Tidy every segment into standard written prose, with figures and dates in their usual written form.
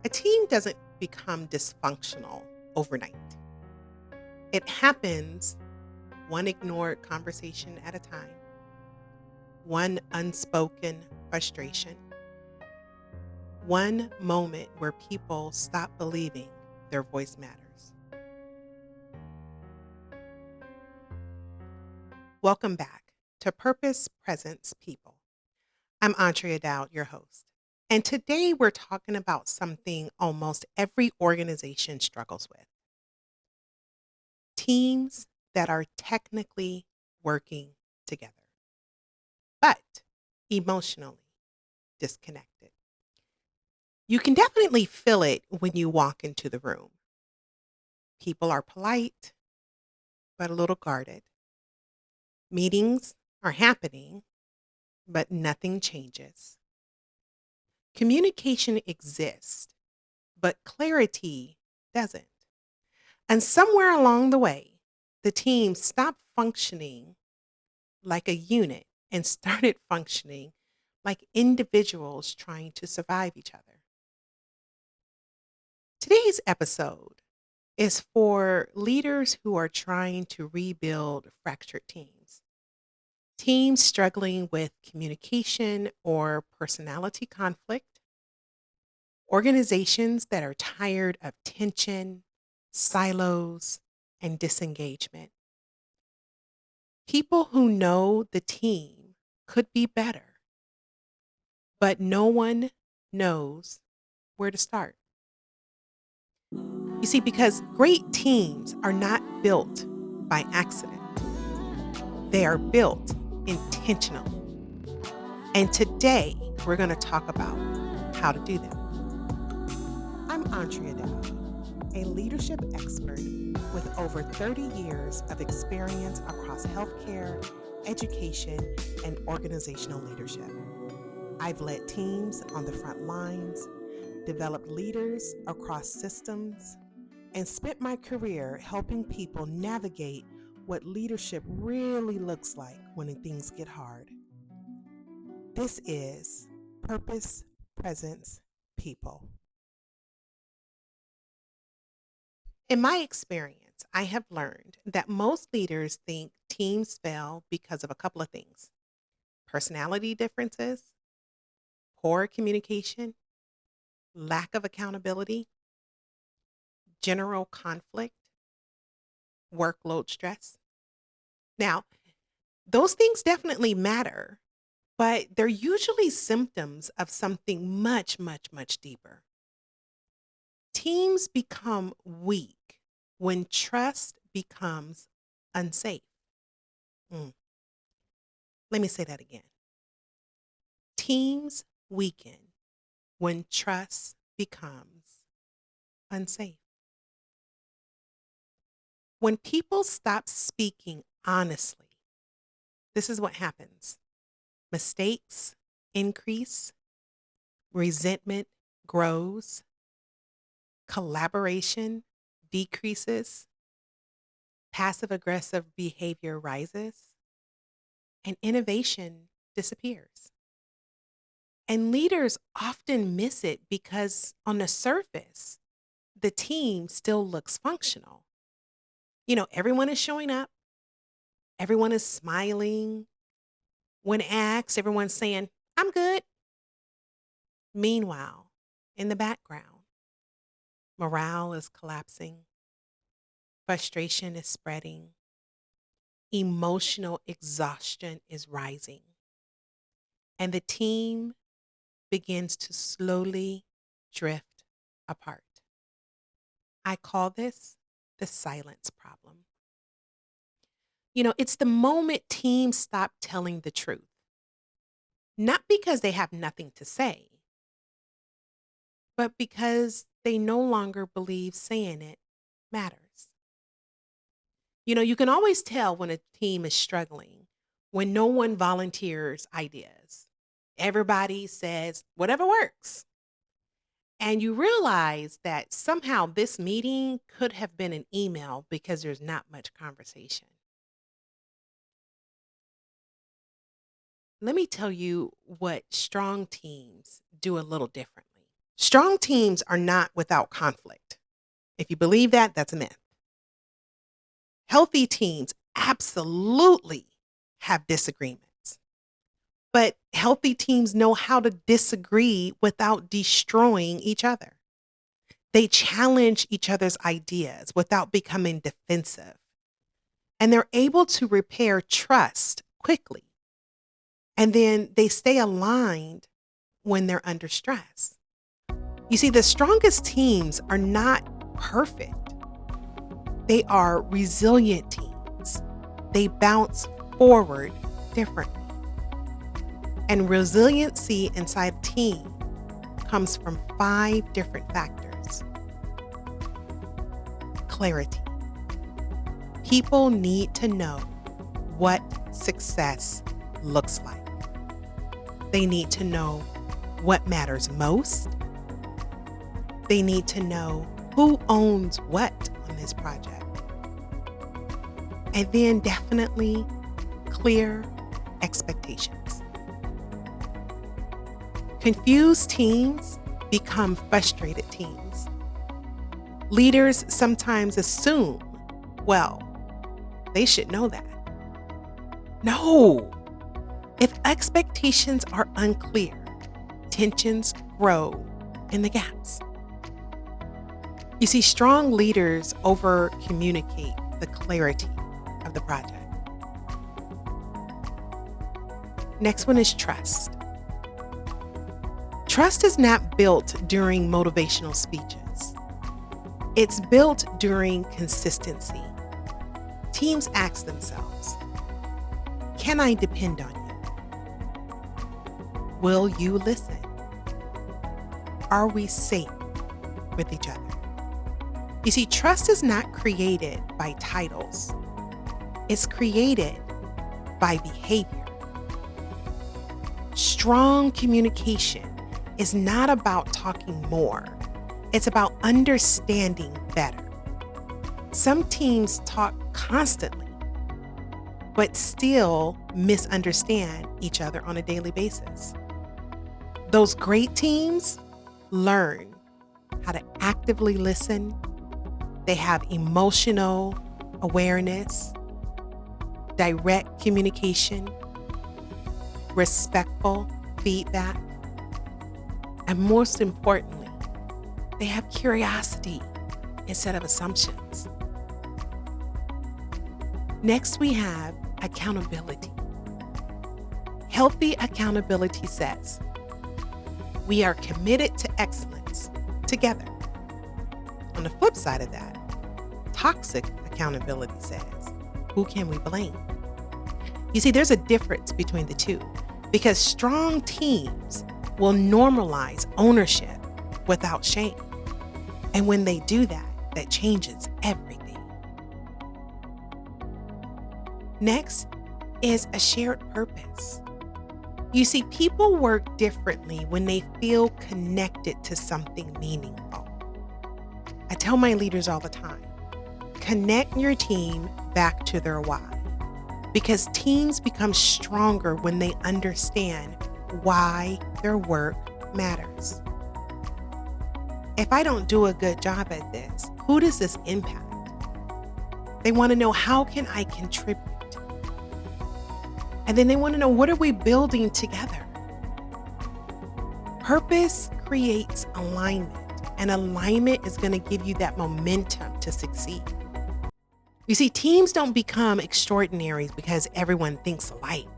A team doesn't become dysfunctional overnight. It happens one ignored conversation at a time, one unspoken frustration, one moment where people stop believing their voice matters. Welcome back to Purpose Presence People. I'm Antrea Dowd, your host. And today we're talking about something almost every organization struggles with: teams that are technically working together, but emotionally disconnected. You can definitely feel it when you walk into the room. People are polite, but a little guarded. Meetings are happening, but nothing changes. Communication exists, but clarity doesn't. And somewhere along the way, the team stopped functioning like a unit and started functioning like individuals trying to survive each other. Today's episode is for leaders who are trying to rebuild fractured teams, teams struggling with communication or personality conflict, organizations that are tired of tension, silos, and disengagement, people who know the team could be better, but no one knows where to start. You see, because great teams are not built by accident, they are built intentionally. And today, we're going to talk about how to do that. I'm Antrea Dowd, a leadership expert with over 30 years of experience across healthcare, education, and organizational leadership. I've led teams on the front lines, developed leaders across systems, and spent my career helping people navigate what leadership really looks like when things get hard. This is Purpose, Presence, People. In my experience, I have learned that most leaders think teams fail because of a couple of things: personality differences, poor communication, lack of accountability, general conflict, workload stress. Now, those things definitely matter, but they're usually symptoms of something much, much, much deeper. Teams become weak when trust becomes unsafe. Mm, Let me say that again. Teams weaken when trust becomes unsafe. When people stop speaking honestly, this is what happens: mistakes increase, resentment grows, collaboration decreases, passive aggressive behavior rises, and innovation disappears. And leaders often miss it because on the surface, the team still looks functional. Everyone is showing up, everyone is smiling. When asked, everyone's saying, "I'm good." Meanwhile, in the background, morale is collapsing, frustration is spreading, emotional exhaustion is rising, and the team begins to slowly drift apart. I call this the silence problem. It's the moment teams stop telling the truth, not because they have nothing to say, but because they no longer believe saying it matters. You can always tell when a team is struggling when no one volunteers ideas. Everybody says whatever works. And you realize that somehow this meeting could have been an email because there's not much conversation. Let me tell you what strong teams do a little differently. Strong teams are not without conflict. If you believe that, that's a myth. Healthy teams absolutely have disagreements, but healthy teams know how to disagree without destroying each other. They challenge each other's ideas without becoming defensive, and they're able to repair trust quickly. And then they stay aligned when they're under stress. You see, the strongest teams are not perfect. They are resilient teams. They bounce forward differently. And resiliency inside a team comes from 5 different factors. Clarity. People need to know what success looks like. They need to know what matters most. They need to know who owns what on this project. And then definitely clear expectations. Confused teams become frustrated teams. Leaders sometimes assume, well, they should know that. No. If expectations are unclear, tensions grow in the gaps. You see, strong leaders over communicate the clarity of the project. Next one is trust. Trust is not built during motivational speeches. It's built during consistency. Teams ask themselves, can I depend on you? Will you listen? Are we safe with each other? You see, trust is not created by titles. It's created by behavior. Strong communication is not about talking more. It's about understanding better. Some teams talk constantly, but still misunderstand each other on a daily basis. Those great teams learn how to actively listen. They have emotional awareness, direct communication, respectful feedback, and most importantly, they have curiosity instead of assumptions. Next, we have accountability. Healthy accountability says, we are committed to excellence together. On the flip side of that, toxic accountability says, who can we blame? You see, there's a difference between the two because strong teams will normalize ownership without shame. And when they do that, that changes everything. Next is a shared purpose. You see, people work differently when they feel connected to something meaningful. I tell my leaders all the time, connect your team back to their why, because teams become stronger when they understand why their work matters. If I don't do a good job at this, who does this impact? They want to know, how can I contribute? And then they want to know, what are we building together? Purpose creates alignment, and alignment is going to give you that momentum to succeed. You see, teams don't become extraordinary because everyone thinks alike.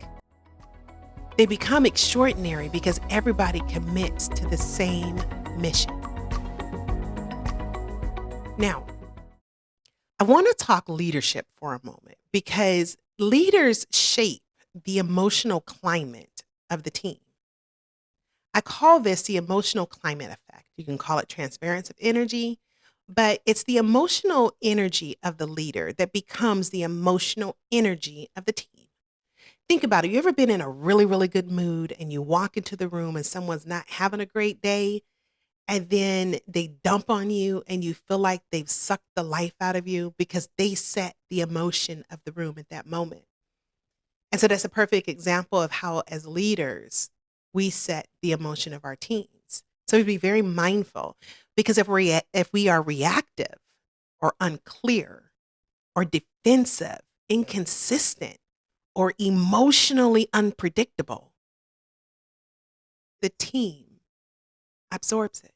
They become extraordinary because everybody commits to the same mission. Now, I want to talk leadership for a moment because leaders shape the emotional climate of the team. I call this the emotional climate effect. You can call it transference of energy, but it's the emotional energy of the leader that becomes the emotional energy of the team. Think about it. You ever been in a really, really good mood and you walk into the room and someone's not having a great day, and then they dump on you and you feel like they've sucked the life out of you because they set the emotion of the room at that moment. And so that's a perfect example of how, as leaders, we set the emotion of our teams. So be very mindful because if we are reactive or unclear or defensive, inconsistent, or emotionally unpredictable, the team absorbs it.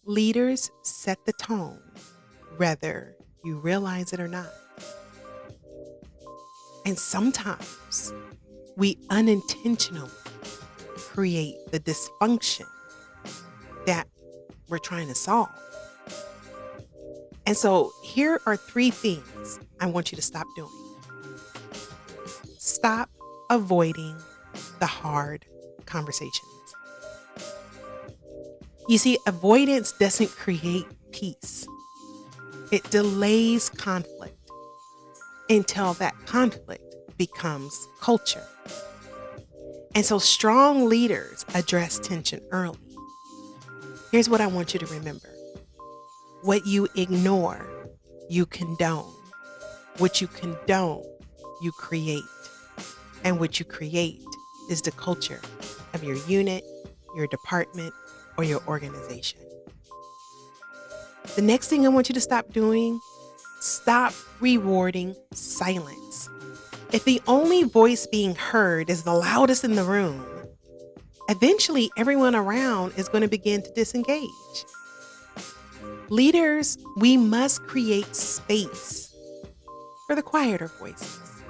Leaders set the tone, whether you realize it or not. And sometimes we unintentionally create the dysfunction that we're trying to solve. And so here are 3 things I want you to stop doing. Stop avoiding the hard conversations. You see, avoidance doesn't create peace. It delays conflict until that conflict becomes culture. And so strong leaders address tension early. Here's what I want you to remember. What you ignore, you condone. What you condone, you create. And what you create is the culture of your unit, your department, or your organization. The next thing I want you to stop doing, stop rewarding silence. If the only voice being heard is the loudest in the room, eventually everyone around is going to begin to disengage. Leaders, we must create space for the quieter voices,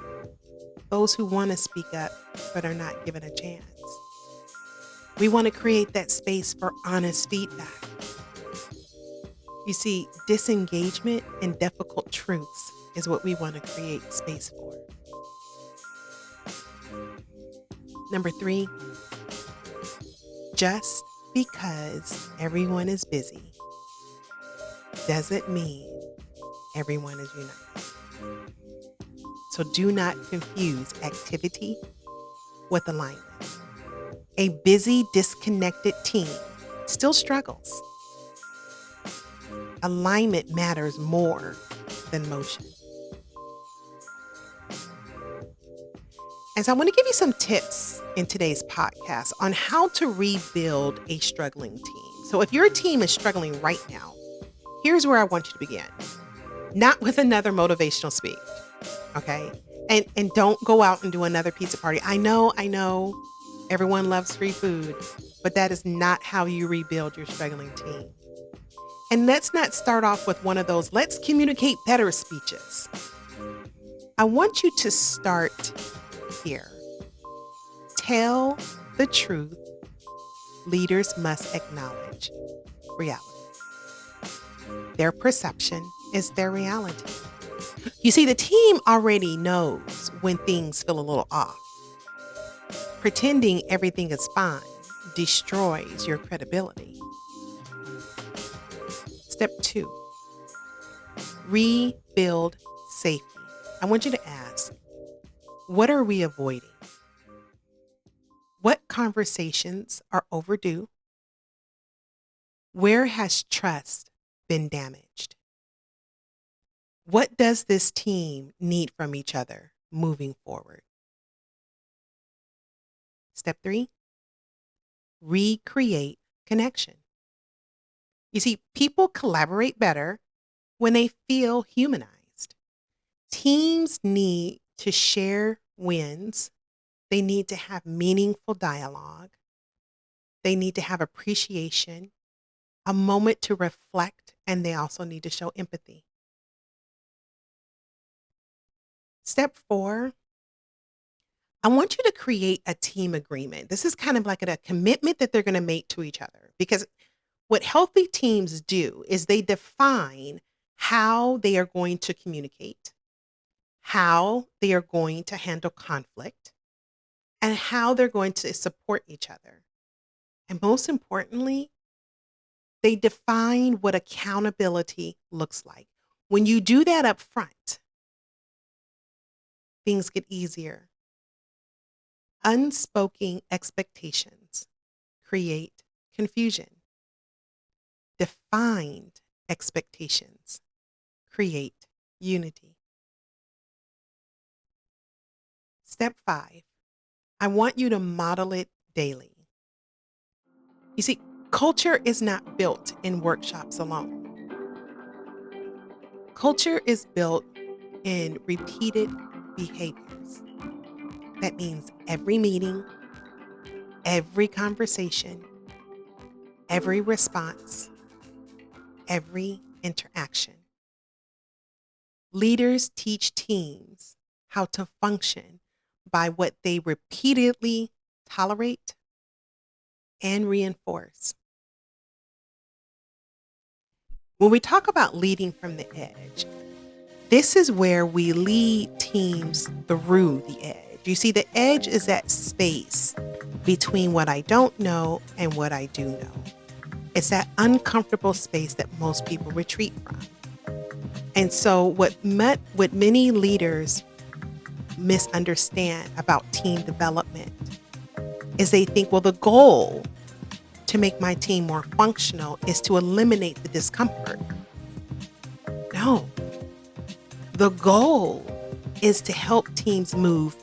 those who want to speak up but are not given a chance. We want to create that space for honest feedback. You see, disengagement and difficult truths is what we want to create space for. Number 3, just because everyone is busy doesn't mean everyone is united. So do not confuse activity with alignment. A busy, disconnected team still struggles. Alignment matters more than motion. And so I want to give you some tips in today's podcast on how to rebuild a struggling team. So if your team is struggling right now, here's where I want you to begin. Not with another motivational speech, okay? And don't go out and do another pizza party. I know, everyone loves free food, but that is not how you rebuild your struggling team. And let's not start off with one of those let's communicate better speeches. I want you to start here. Tell the truth. Leaders must acknowledge reality. Their perception is their reality. You see, the team already knows when things feel a little off. Pretending everything is fine destroys your credibility. Step 2, rebuild safety. I want you to ask, what are we avoiding? What conversations are overdue? Where has trust been damaged? What does this team need from each other moving forward? Step 3, recreate connection. You see, people collaborate better when they feel humanized. Teams need to share wins. They need to have meaningful dialogue. They need to have appreciation, a moment to reflect, and they also need to show empathy. Step 4, I want you to create a team agreement. This is kind of like a commitment that they're going to make to each other, because what healthy teams do is they define how they are going to communicate, how they are going to handle conflict, and how they're going to support each other. And most importantly, they define what accountability looks like. When you do that up front, things get easier. Unspoken expectations create confusion. Defined expectations create unity. Step 5, I want you to model it daily. You see, culture is not built in workshops alone. Culture is built in repeated behaviors. That means every meeting, every conversation, every response, every interaction. Leaders teach teams how to function by what they repeatedly tolerate and reinforce. When we talk about leading from the edge, this is where we lead teams through the edge. You see, the edge is that space between what I don't know and what I do know. It's that uncomfortable space that most people retreat from. And so what many leaders misunderstand about team development is they think, well, the goal to make my team more functional is to eliminate the discomfort. No. The goal is to help teams move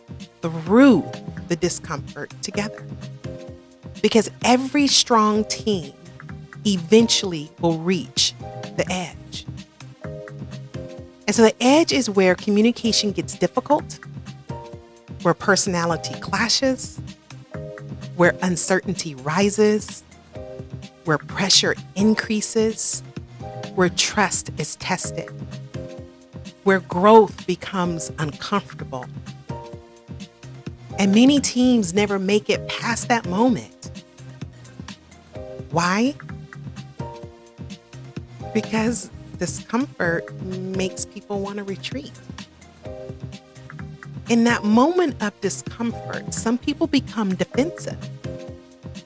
through the discomfort together. Because every strong team eventually will reach the edge. And so the edge is where communication gets difficult, where personality clashes, where uncertainty rises, where pressure increases, where trust is tested, where growth becomes uncomfortable. And many teams never make it past that moment. Why? Because discomfort makes people want to retreat. In that moment of discomfort, some people become defensive.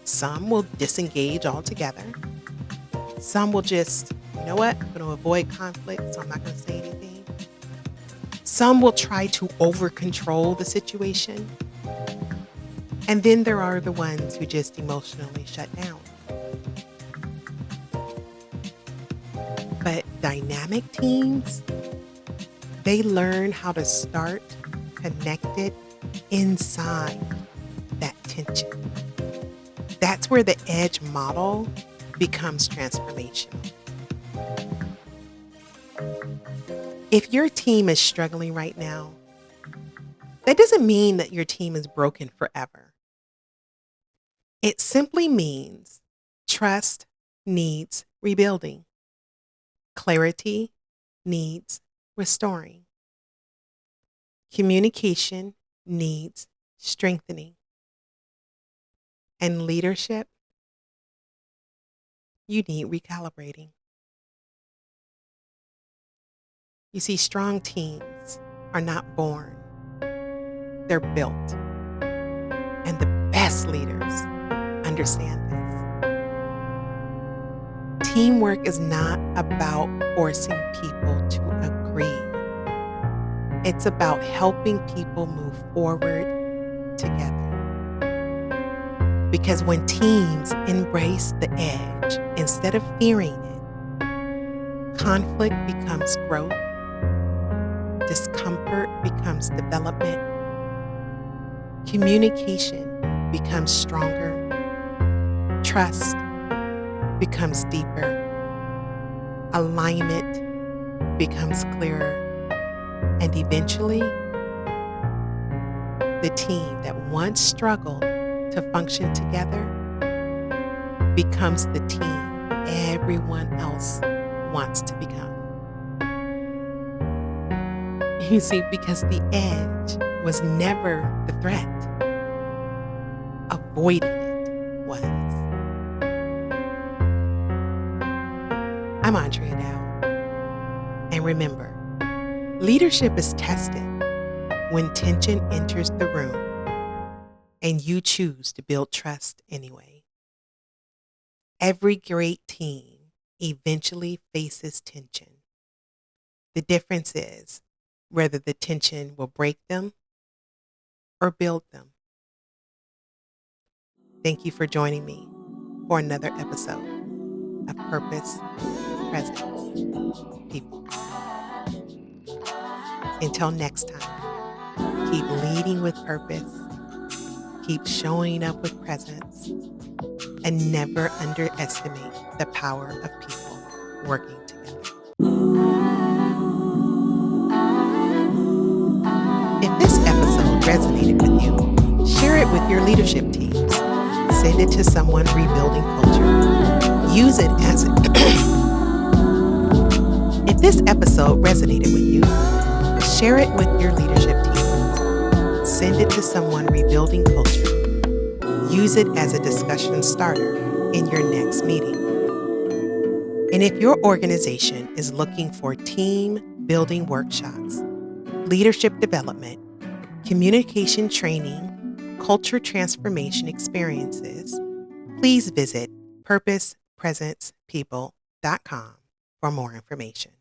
Some will disengage altogether. Some will just, you know what, I'm going to avoid conflict, so I'm not going to say anything. Some will try to over-control the situation. And then there are the ones who just emotionally shut down. But dynamic teams, they learn how to start connected inside that tension. That's where the edge model becomes transformational. If your team is struggling right now, that doesn't mean that your team is broken forever. It simply means trust needs rebuilding. Clarity needs restoring. Communication needs strengthening. And leadership, you need recalibrating. You see, strong teams are not born, they're built. And the best leaders understand this. Teamwork is not about forcing people to agree. It's about helping people move forward together. Because when teams embrace the edge instead of fearing it, conflict becomes growth, discomfort becomes development, communication becomes stronger, trust becomes deeper, alignment becomes clearer, and eventually, the team that once struggled to function together becomes the team everyone else wants to become. You see, because the edge was never the threat. Avoiding it was. I'm Antrea Dowd. And remember, leadership is tested when tension enters the room and you choose to build trust anyway. Every great team eventually faces tension. The difference is whether the tension will break them or build them. Thank you for joining me for another episode of Purpose, Presence, People. Until next time, keep leading with purpose, keep showing up with presence, and never underestimate the power of people working together. If this episode resonated with you, share it with your leadership teams. Send it to someone rebuilding culture. Use it as If this episode resonated with you, share it with your leadership teams. Send it to someone rebuilding culture. Use it as a discussion starter in your next meeting. And if your organization is looking for team building workshops, leadership development, communication training, culture transformation experiences, please visit purposepresencepeople.com for more information.